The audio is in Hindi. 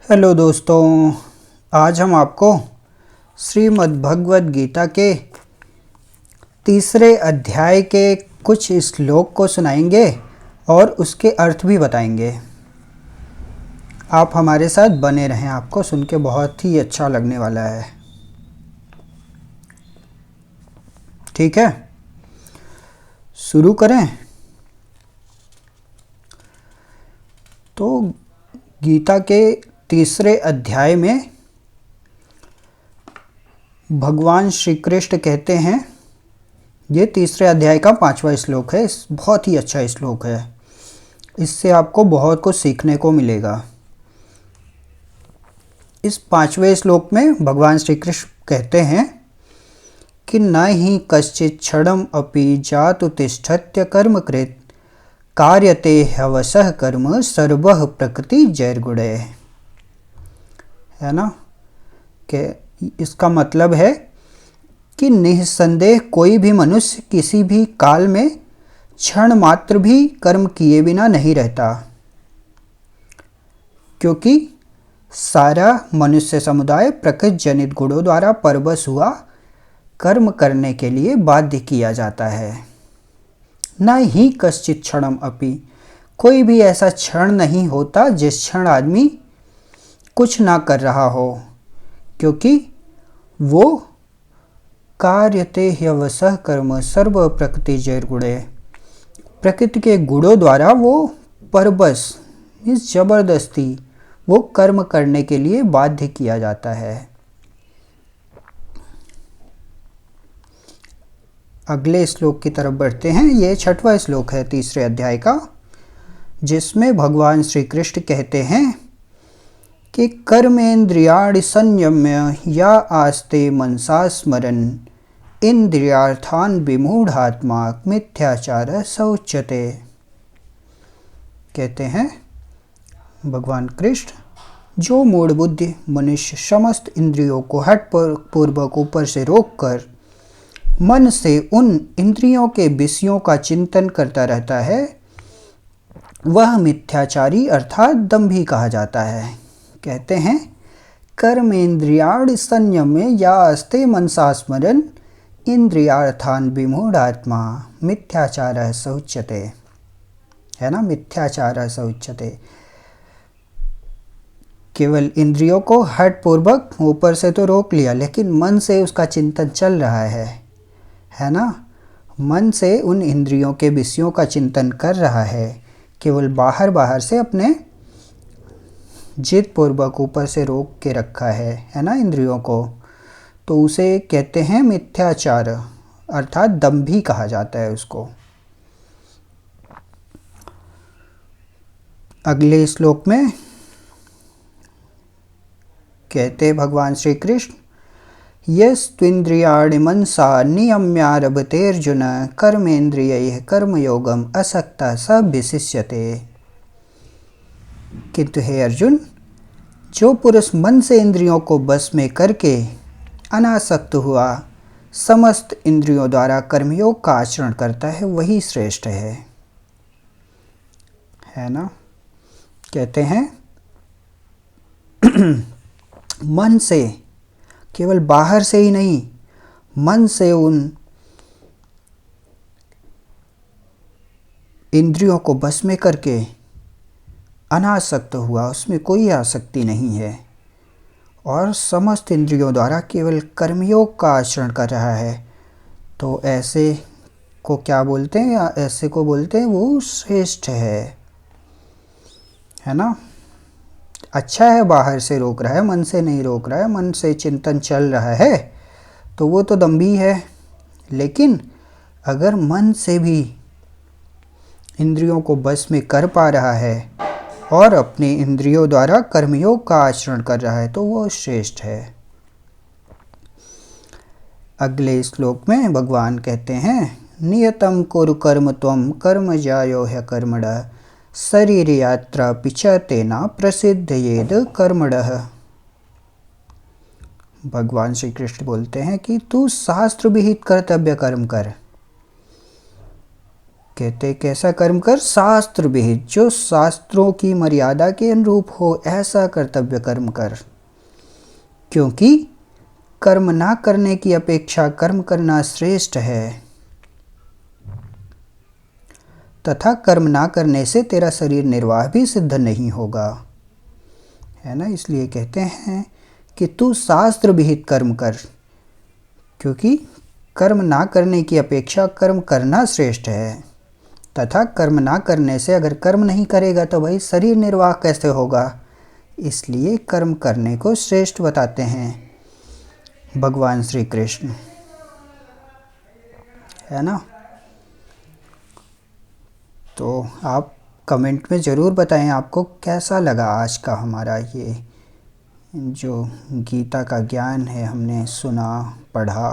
हेलो दोस्तों, आज हम आपको श्रीमद् भगवद गीता के तीसरे अध्याय के कुछ श्लोक को सुनाएंगे और उसके अर्थ भी बताएंगे। आप हमारे साथ बने रहें, आपको सुन के बहुत ही अच्छा लगने वाला है। ठीक है, शुरू करें। तो गीता के तीसरे अध्याय में भगवान श्री कृष्ण कहते हैं, ये तीसरे अध्याय का 5वां श्लोक है। बहुत ही अच्छा श्लोक है, इससे आपको बहुत कुछ सीखने को मिलेगा। इस 5वें श्लोक में भगवान श्री कृष्ण कहते हैं कि न ही कश्चित क्षणम अपि जातु तिष्ठत्य कर्मकृत कार्यते ह्यवशः कर्म सर्वः प्रकृति जैर्गुणे। है ना, कि इसका मतलब है कि निस्संदेह कोई भी मनुष्य किसी भी काल में क्षण मात्र भी कर्म किए बिना नहीं रहता, क्योंकि सारा मनुष्य समुदाय प्रकृति जनित गुणों द्वारा परवश हुआ कर्म करने के लिए बाध्य किया जाता है। न ही कश्चित क्षणम अपि, कोई भी ऐसा क्षण नहीं होता जिस क्षण आदमी कुछ ना कर रहा हो, क्योंकि वो कार्यते ह्यवशः कर्म सर्व प्रकृति जैर्गुणे, प्रकृति के गुणों द्वारा वो परवश, इस जबरदस्ती वो कर्म करने के लिए बाध्य किया जाता है। अगले श्लोक की तरफ बढ़ते हैं। ये 6वां श्लोक है तीसरे अध्याय का, जिसमें भगवान श्री कृष्ण कहते हैं कि कर्मेन्द्रियाणि संयम्य या आस्ते मनसा स्मरन् इंद्रियार्थान विमूढ़ात्मा मिथ्याचार सौच्यते। कहते हैं भगवान कृष्ण, जो मूढ़ बुद्धि मनुष्य समस्त इंद्रियों को हठ पूर्वक ऊपर से रोककर मन से उन इंद्रियों के विषयों का चिंतन करता रहता है, वह मिथ्याचारी अर्थात दंभी कहा जाता है। कहते हैं कर्मेन्द्रियाणि संयम्य या अस्ते मनसा स्मरन् इंद्रियार्थान विमूढ़ात्मा मिथ्याचारः स उच्यते। है ना, मिथ्याचारः स उच्यते। केवल इंद्रियों को हठ पूर्वक ऊपर से तो रोक लिया, लेकिन मन से उसका चिंतन चल रहा है ना, मन से उन इंद्रियों के विषयों का चिंतन कर रहा है, केवल बाहर से अपने जिद पूर्वक ऊपर से रोक के रखा है ना इंद्रियों को, तो उसे कहते हैं मिथ्याचार अर्थात दंभी कहा जाता है उसको। अगले श्लोक में कहते भगवान श्री कृष्ण, यस्त्विन्द्रियाणि मनसा नियम्यारभतेर्जुन कर्मेन्द्रियैः कर्मयोगम असक्तः स विशिष्यते। किंतु हे अर्जुन, जो पुरुष मन से इंद्रियों को बस में करके अनासक्त हुआ समस्त इंद्रियों द्वारा कर्मयोग का आचरण करता है, वही श्रेष्ठ है ना। कहते हैं मन से, केवल बाहर से ही नहीं, मन से उन इंद्रियों को बस में करके अनासक्त हुआ, उसमें कोई आसक्ति नहीं है, और समस्त इंद्रियों द्वारा केवल कर्मयोग का आचरण कर रहा है, तो ऐसे को क्या बोलते हैं, या ऐसे को बोलते हैं वो श्रेष्ठ है ना। अच्छा है, बाहर से रोक रहा है, मन से नहीं रोक रहा है, मन से चिंतन चल रहा है, तो वो तो दंभी है। लेकिन अगर मन से भी इंद्रियों को बस में कर पा रहा है और अपने इंद्रियों द्वारा कर्मयोग का आचरण कर रहा है, तो वो श्रेष्ठ है। अगले श्लोक में भगवान कहते हैं, नियतं कुरु कर्म त्वं कर्म ज्यायो ह्यकर्मणः शरीर यात्रा पिच तेना प्रसिद्धयेद कर्मणः। भगवान श्री कृष्ण बोलते हैं कि तू शास्त्र विहित कर्तव्य कर्म कर। कहते कैसा कर्म कर, शास्त्र विहित, जो शास्त्रों की मर्यादा के अनुरूप हो ऐसा कर्तव्य कर्म कर, क्योंकि कर्म ना करने की अपेक्षा कर्म करना श्रेष्ठ है, तथा कर्म ना करने से तेरा शरीर निर्वाह भी सिद्ध नहीं होगा, है ना। इसलिए कहते हैं कि तू शास्त्र विहित कर्म कर, क्योंकि कर्म ना करने की अपेक्षा कर्म करना श्रेष्ठ है, तथा कर्म ना करने से, अगर कर्म नहीं करेगा तो भाई शरीर निर्वाह कैसे होगा, इसलिए कर्म करने को श्रेष्ठ बताते हैं भगवान श्री कृष्ण, है ना। तो आप कमेंट में ज़रूर बताएं आपको कैसा लगा आज का हमारा ये जो गीता का ज्ञान है हमने सुना पढ़ा।